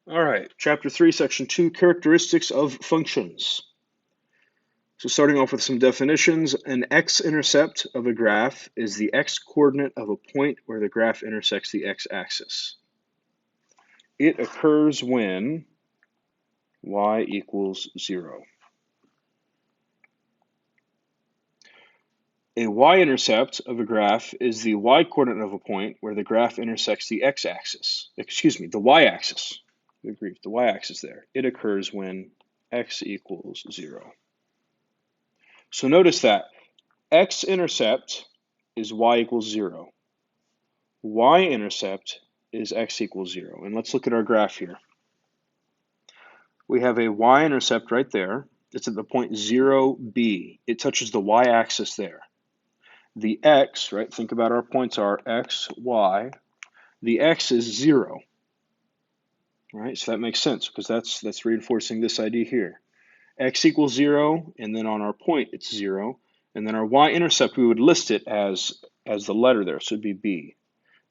All right, Chapter 3, Section 2, Characteristics of Functions. So starting off with some definitions, an x-intercept of a graph is the x-coordinate of a point where the graph intersects the x-axis. It occurs when y equals 0. A y-intercept of a graph is the y-coordinate of a point where the graph intersects the x-axis. Excuse me, the y-axis. Good grief, the y-axis there. It occurs when x equals 0. So notice that x-intercept is y equals 0. Y-intercept is x equals 0. And let's look at our graph here. We have a y-intercept right there. It's at the point 0b. It touches the y-axis there. The x, right, think about our points are x, y. The x is 0. Right, so that makes sense because that's reinforcing this idea here. X equals 0, and then on our point it's 0. And then our y-intercept, we would list it as the letter there, so it'd be b.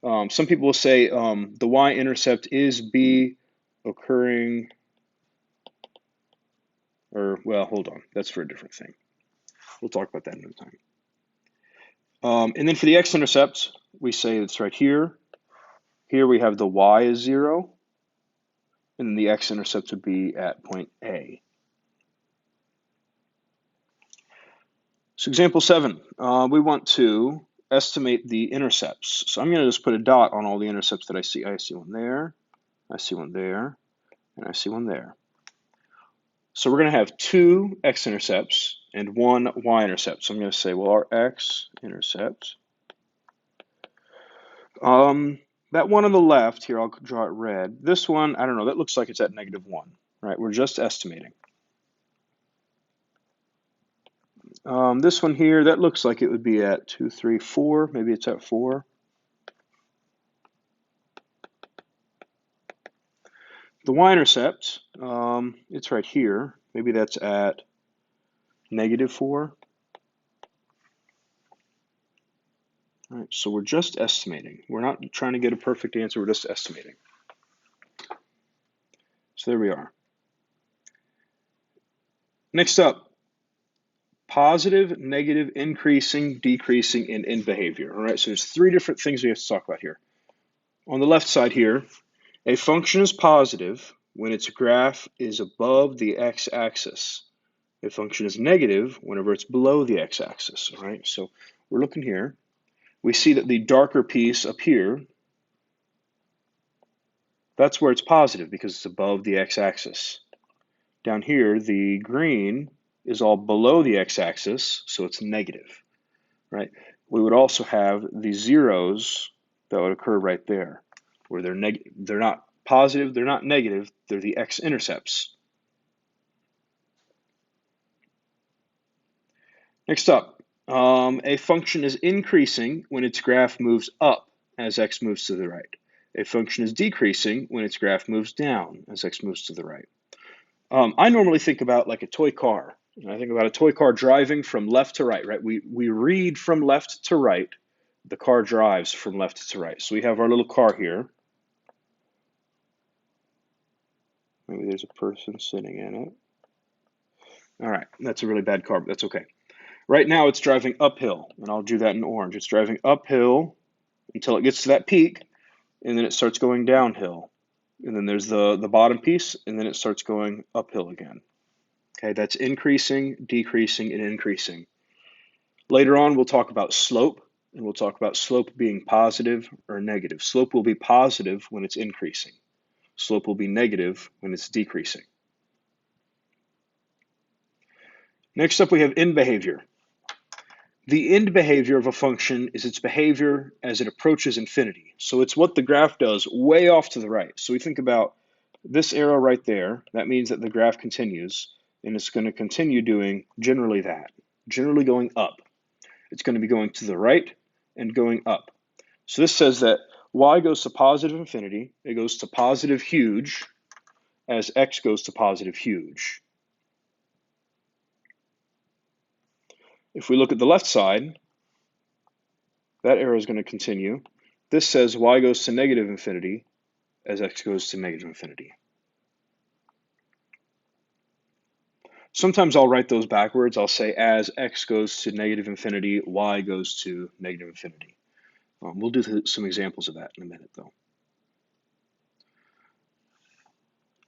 Some people will say the y-intercept is b occurring, or, well, hold on, that's for a different thing. We'll talk about that another time. And then for the x-intercept, we say it's right here. Here we have the y is 0, and then the x-intercept would be at point A. So example 7, we want to estimate the intercepts. So I'm going to just put a dot on all the intercepts that I see. I see one there, I see one there, and I see one there. So we're going to have 2 x-intercepts and 1 y-intercept. So I'm going to say, well, our x-intercept, that one on the left here, I'll draw it red. This one, I don't know, that looks like it's at -1, right? We're just estimating. This one here, that looks like it would be at 2, 3, 4. Maybe it's at 4. The y-intercept, it's right here. Maybe that's at -4. All right, so we're just estimating. We're not trying to get a perfect answer, we're just estimating. So there we are. Next up, positive, negative, increasing, decreasing, and in behavior. All right, so there's 3 different things we have to talk about here. On the left side here, a function is positive when its graph is above the x-axis. A function is negative whenever it's below the x-axis. All right, so we're looking here. We see that the darker piece up here, that's where it's positive because it's above the x-axis. Down here, the green is all below the x-axis, so it's negative, right? We would also have the zeros that would occur right there, where they're not positive, they're not negative, they're the x-intercepts. Next up, a function is increasing when its graph moves up as x moves to the right. A function is decreasing when its graph moves down as x moves to the right. I normally think about like a toy car. I think about a toy car driving from left to right, right? We read from left to right. The car drives from left to right. So we have our little car here. Maybe there's a person sitting in it. All right, that's a really bad car, but that's okay. Right now it's driving uphill, and I'll do that in orange. It's driving uphill until it gets to that peak, and then it starts going downhill. And then there's the bottom piece, and then it starts going uphill again. Okay, that's increasing, decreasing, and increasing. Later on, we'll talk about slope, and we'll talk about slope being positive or negative. Slope will be positive when it's increasing. Slope will be negative when it's decreasing. Next up, we have end behavior. The end behavior of a function is its behavior as it approaches infinity. So it's what the graph does way off to the right. So we think about this arrow right there. That means that the graph continues, and it's going to continue doing generally that, generally going up. It's going to be going to the right and going up. So this says that y goes to positive infinity. It goes to positive huge as x goes to positive huge. If we look at the left side, that arrow is going to continue. This says y goes to negative infinity as x goes to negative infinity. Sometimes I'll write those backwards. I'll say as x goes to negative infinity, y goes to negative infinity. We'll do some examples of that in a minute, though.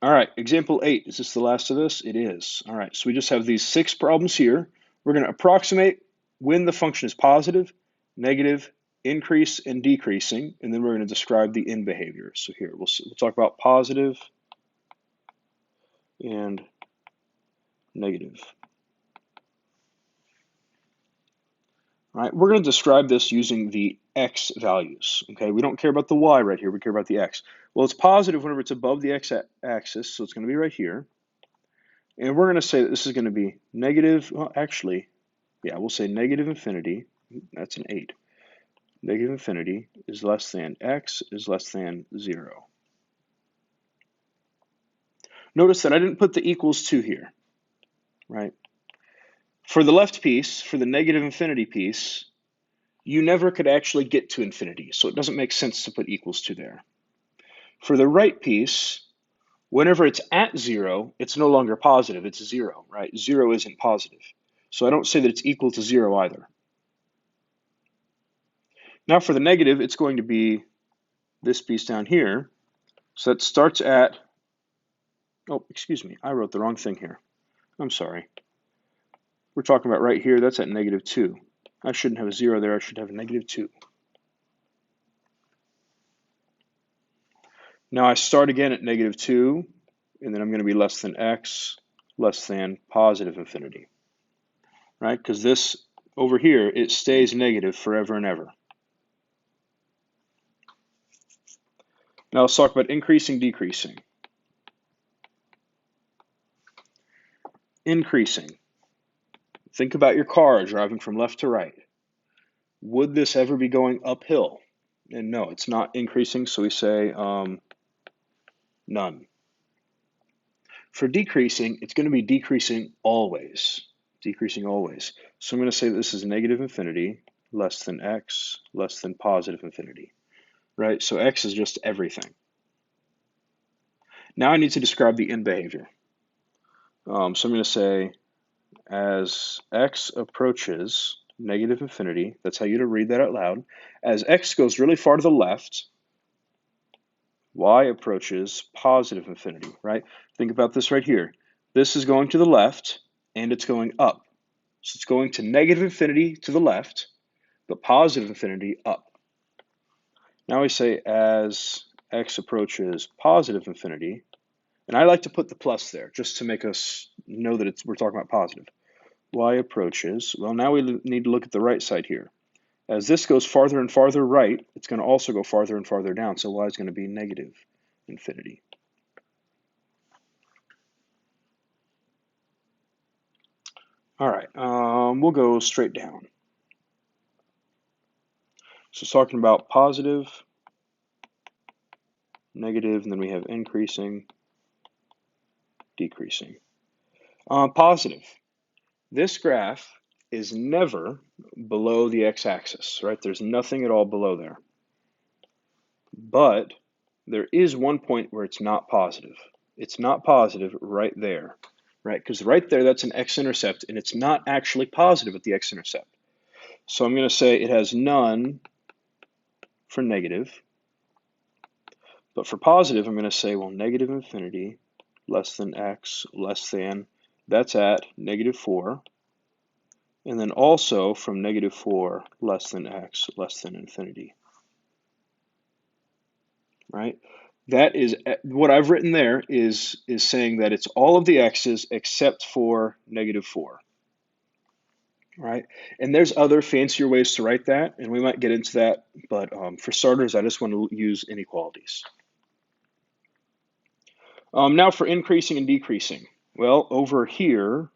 All right, example 8. Is this the last of this? It is. All right, so we just have these 6 problems here. We're going to approximate when the function is positive, negative, increase, and decreasing, and then we're going to describe the end behavior. So here, we'll talk about positive and negative. All right, we're going to describe this using the x values. Okay, we don't care about the y right here, we care about the x. Well, it's positive whenever it's above the x-axis, so it's going to be right here. And we're going to say that this is going to be negative, well, actually, yeah, we'll say negative infinity, that's an 8. Negative infinity is less than x is less than 0. Notice that I didn't put the equals to here, right? For the left piece, for the negative infinity piece, you never could actually get to infinity, so it doesn't make sense to put equals to there. For the right piece, whenever it's at 0, it's no longer positive, it's 0, right? 0 isn't positive. So I don't say that it's equal to 0 either. Now for the negative, it's going to be this piece down here. So that starts at, oh, excuse me, I wrote the wrong thing here. I'm sorry. We're talking about right here, that's at negative 2. I shouldn't have a 0 there, I should have a negative 2. Now I start again at negative 2, and then I'm going to be less than x, less than positive infinity, right? Because this over here, it stays negative forever and ever. Now let's talk about increasing, decreasing. Increasing. Think about your car driving from left to right. Would this ever be going uphill? And no, it's not increasing, so we say none. For decreasing, it's going to be decreasing always. Decreasing always. So I'm going to say that this is negative infinity, less than x, less than positive infinity. Right? So x is just everything. Now I need to describe the end behavior. So I'm going to say as x approaches negative infinity, that's how you read that out loud. As x goes really far to the left, y approaches positive infinity, right? Think about this right here. This is going to the left, and it's going up. So it's going to negative infinity to the left, but positive infinity up. Now we say as x approaches positive infinity, and I like to put the plus there just to make us know that we're talking about positive. Y approaches, well, now we need to look at the right side here. As this goes farther and farther right, it's going to also go farther and farther down, so y is going to be negative infinity. All right, we'll go straight down. So it's talking about positive, negative, and then we have increasing, decreasing. Positive. This graph is never below the x-axis, right? There's nothing at all below there. But there is one point where it's not positive. It's not positive right there, right? Because right there, that's an x-intercept, and it's not actually positive at the x-intercept. So I'm going to say it has none for negative. But for positive, I'm going to say, well, negative infinity less than x less than, that's at negative 4. And then also from negative 4 less than x less than infinity. Right? That is what I've written there is saying that it's all of the x's except for negative 4. Right? And there's other fancier ways to write that, and we might get into that, but for starters, I just want to use inequalities. Now for increasing and decreasing. Well, over here,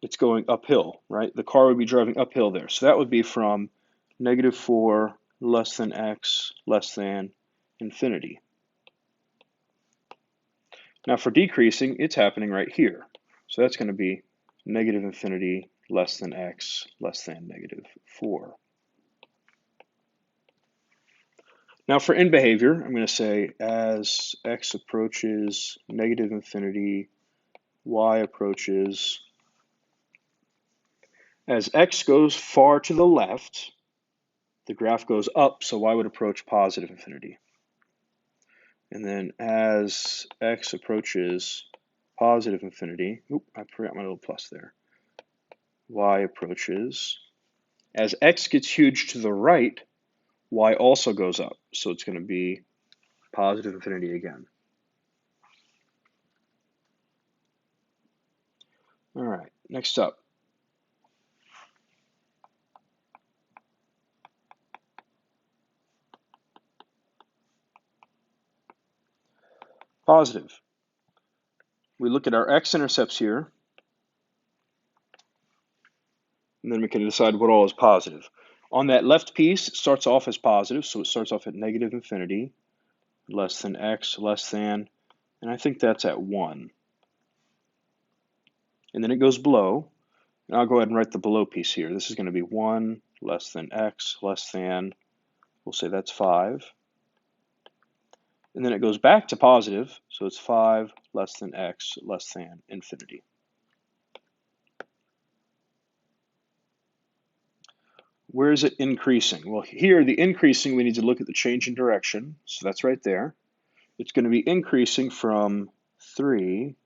it's going uphill, right? The car would be driving uphill there. So that would be from negative 4 less than x less than infinity. Now for decreasing, it's happening right here. So that's going to be negative infinity less than x less than negative 4. Now for end behavior, I'm going to say as x approaches negative infinity y approaches, as x goes far to the left, the graph goes up, so y would approach positive infinity. And then as x approaches positive infinity, I forgot my little plus there, y approaches, as x gets huge to the right, y also goes up, so it's going to be positive infinity again. All right, next up. Positive. We look at our x-intercepts here, and then we can decide what all is positive. On that left piece, it starts off as positive, so it starts off at negative infinity, less than x, less than, and I think that's at 1. And then it goes below, and I'll go ahead and write the below piece here. This is going to be 1, less than x, less than, we'll say that's 5. And then it goes back to positive, so it's 5, less than x, less than infinity. Where is it increasing? Well, here, the increasing, we need to look at the change in direction. So that's right there. It's going to be increasing from 3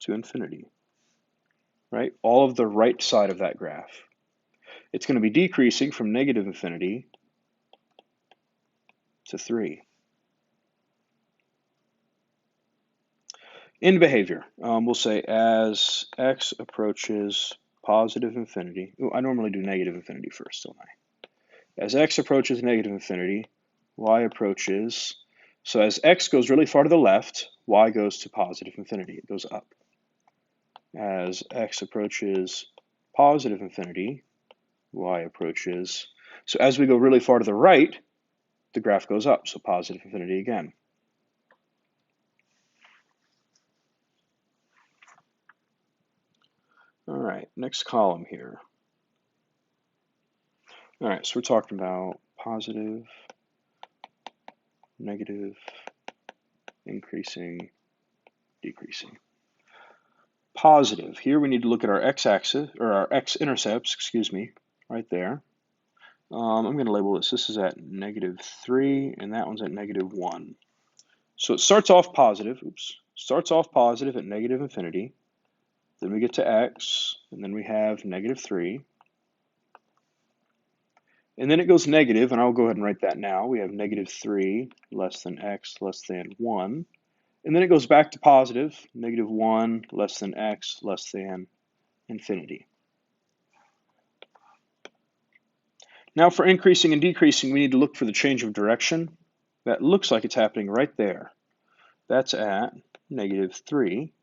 to infinity, right? All of the right side of that graph. It's going to be decreasing from negative infinity to 3. In behavior, we'll say as x approaches positive infinity. Ooh, I normally do negative infinity first, don't I? As x approaches negative infinity, y approaches, so as x goes really far to the left, y goes to positive infinity, it goes up. As x approaches positive infinity, y approaches, so as we go really far to the right, the graph goes up, so positive infinity again. All right, next column here. All right, so we're talking about positive, negative, increasing, decreasing. Positive, here we need to look at our x-axis, or our x-intercepts, excuse me, right there. I'm going to label this. This is at -3, and that one's at -1. So it starts off positive, starts off positive at negative infinity. Then we get to x, and then we have -3. And then it goes negative, and I'll go ahead and write that now. We have -3 less than x less than 1. And then it goes back to positive, -1 less than x less than infinity. Now for increasing and decreasing, we need to look for the change of direction. That looks like it's happening right there. That's at -3.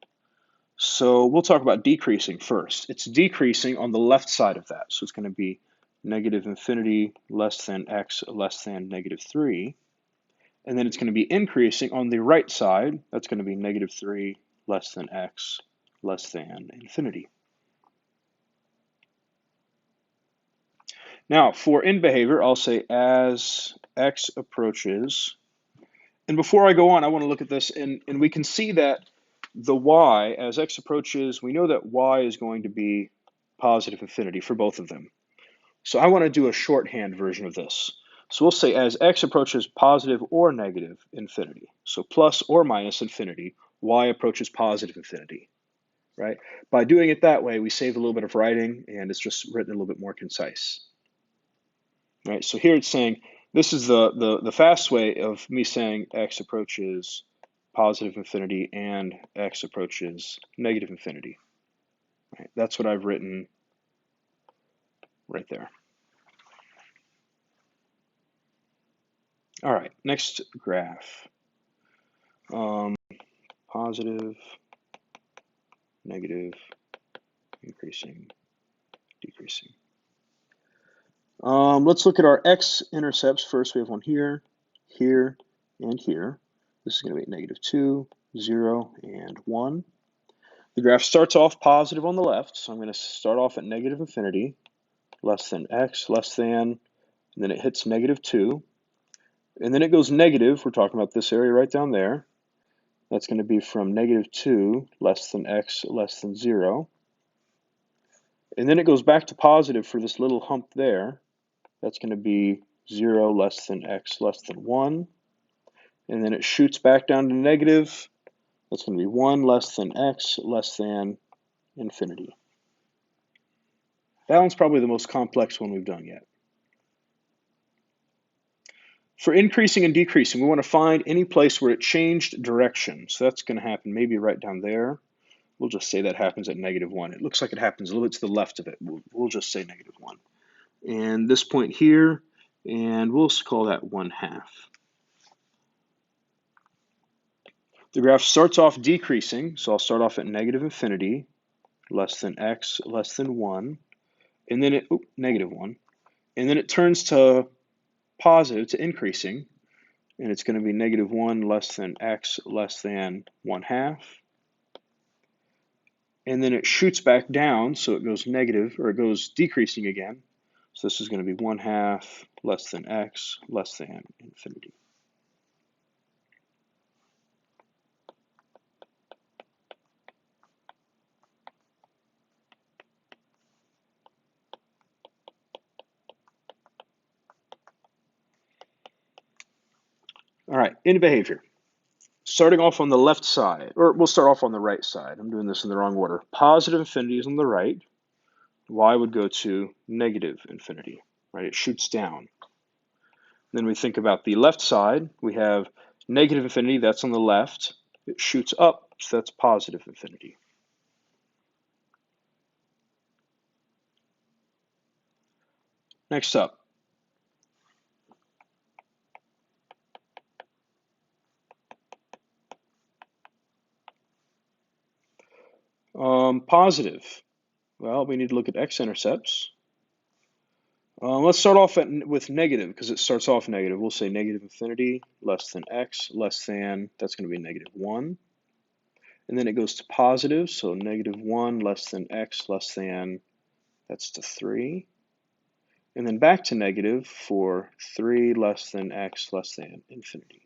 So we'll talk about decreasing first. It's decreasing on the left side of that. So it's going to be negative infinity less than x less than -3. And then it's going to be increasing on the right side. That's going to be -3 less than x less than infinity. Now, for in behavior, I'll say as x approaches. And before I go on, I want to look at this, and we can see that the y, as x approaches, we know that y is going to be positive infinity for both of them. So I want to do a shorthand version of this. So we'll say as x approaches positive or negative infinity, so plus or minus infinity, y approaches positive infinity, right? By doing it that way, we save a little bit of writing, and it's just written a little bit more concise. Right, so here it's saying, this is the fast way of me saying x approaches positive infinity and x approaches negative infinity. Right, that's what I've written right there. All right, next graph. Positive, negative, increasing, decreasing. Let's look at our x-intercepts first. We have one here, here, and here. This is going to be -2, 0, and 1. The graph starts off positive on the left, so I'm going to start off at negative infinity, less than x, less than, and then it hits -2. And then it goes negative, we're talking about this area right down there. That's going to be from -2 less than x less than 0. And then it goes back to positive for this little hump there. That's going to be 0 less than x less than 1. And then it shoots back down to negative. That's going to be 1 less than x less than infinity. That one's probably the most complex one we've done yet. For increasing and decreasing, we want to find any place where it changed direction. So that's going to happen maybe right down there. We'll just say that happens at -1. It looks like it happens a little bit to the left of it. We'll just say -1. And this point here, and we'll call that 1/2. The graph starts off decreasing, so I'll start off at -infinity, less than x, less than 1, and then it, -1, and then it turns to positive, to increasing, and it's going to be -1 less than x less than 1/2. And then it shoots back down, so it goes negative, or it goes decreasing again. So this is going to be 1/2 less than x less than infinity. All right, in behavior. Starting off on the left side, or we'll start off on the right side. I'm doing this in the wrong order. Positive infinity is on the right. Y would go to negative infinity, right? It shoots down. Then we think about the left side. We have negative infinity, that's on the left. It shoots up, so that's positive infinity. Next up, positive. Well, we need to look at x-intercepts. Let's start off with negative, because it starts off negative. We'll say negative infinity less than x less than, that's going to be -1. And then it goes to positive, so -1 less than x less than, that's to 3. And then back to negative for 3 less than x less than infinity.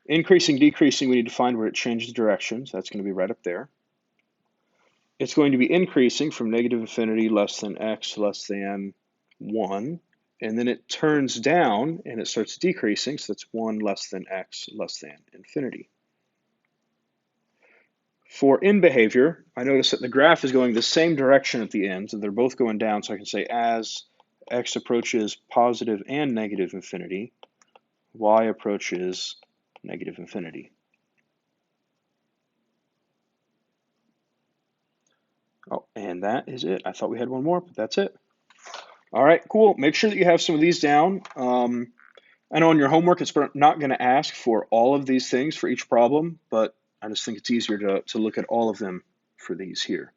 Increasing, decreasing, we need to find where it changes directions. That's going to be right up there. It's going to be increasing from negative infinity less than x less than 1. And then it turns down and it starts decreasing, so that's 1 less than x less than infinity. For in behavior, I notice that the graph is going the same direction at the ends, and they're both going down, so I can say as x approaches positive and negative infinity, y approaches negative infinity. Oh, and that is it. I thought we had one more, but that's it. All right, cool. Make sure that you have some of these down. I know in your homework it's not going to ask for all of these things for each problem, but I just think it's easier to look at all of them for these here.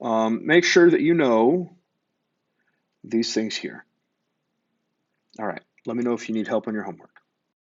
Make sure that you know these things here. All right, let me know if you need help on your homework.